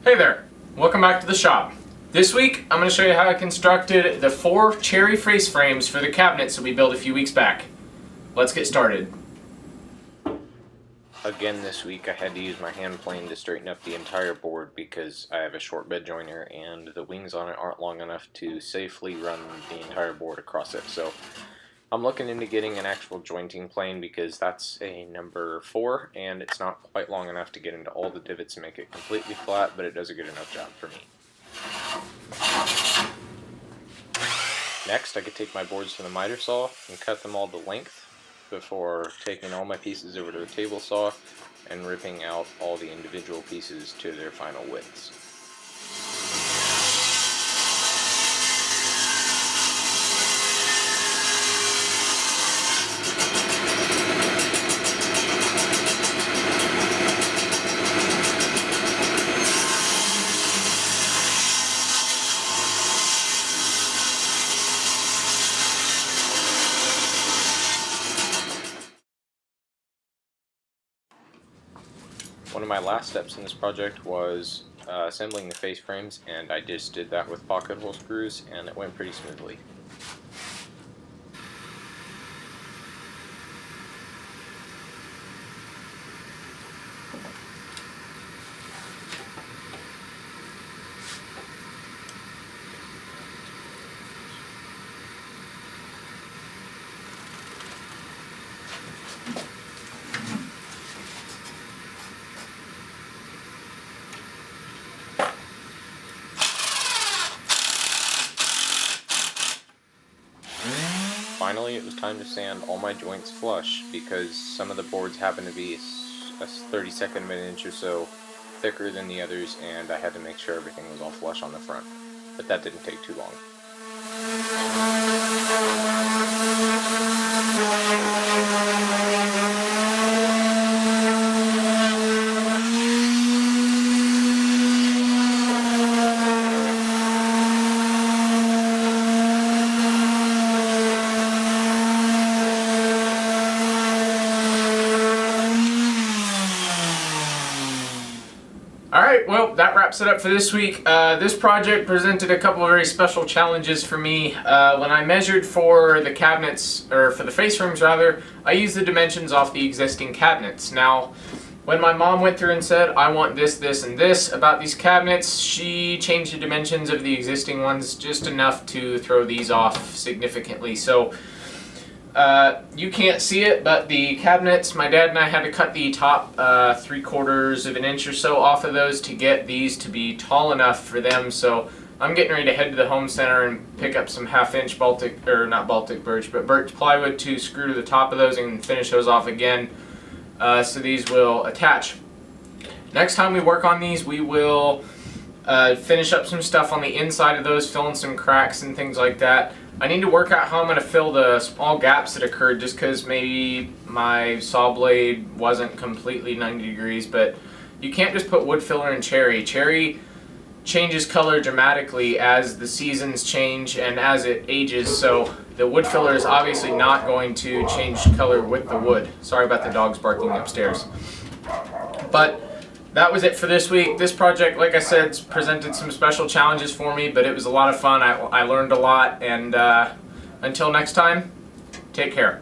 Hey there, welcome back to the shop. This week I'm going to show you how I constructed the 4 cherry face frames for the cabinets that we built a few weeks back. Let's get started. Again this week I had to use my hand plane to straighten up the entire board because I have a short bed joiner and the wings on it aren't long enough to safely run the entire board across it. So I'm looking into getting an actual jointing plane because that's a number 4 and it's not quite long enough to get into all the divots and make it completely flat, but it does a good enough job for me. Next I could take my boards to the miter saw and cut them all to length before taking all my pieces over to the table saw and ripping out all the individual pieces to their final widths. One of my last steps in this project was assembling the face frames, and I just did that with pocket hole screws and it went pretty smoothly. Finally, it was time to sand all my joints flush because some of the boards happened to be a 32nd of an inch or so thicker than the others, and I had to make sure everything was all flush on the front. But that didn't take too long. Alright, well, that wraps it up for this week. This project presented a couple of very special challenges for me. When I measured for the cabinets, or for the face frames rather, I used the dimensions off the existing cabinets. Now, when my mom went through and said, I want this, this, and this about these cabinets, she changed the dimensions of the existing ones just enough to throw these off significantly. So, you can't see it, but the cabinets, my dad and I had to cut the top 3/4 of an inch or so off of those to get these to be tall enough for them. So I'm getting ready to head to the home center and pick up some 1/2-inch birch plywood to screw to the top of those and finish those off again, so these will attach. Next time we work on these, we will finish up some stuff on the inside of those, fill in some cracks and things like that. I need to work out how I'm going to fill the small gaps that occurred just because maybe my saw blade wasn't completely 90 degrees, but you can't just put wood filler in cherry. Cherry changes color dramatically as the seasons change and as it ages, so the wood filler is obviously not going to change color with the wood. Sorry about the dogs barking upstairs. But that was it for this week. This project, like I said, presented some special challenges for me, but it was a lot of fun. I learned a lot, and until next time, take care.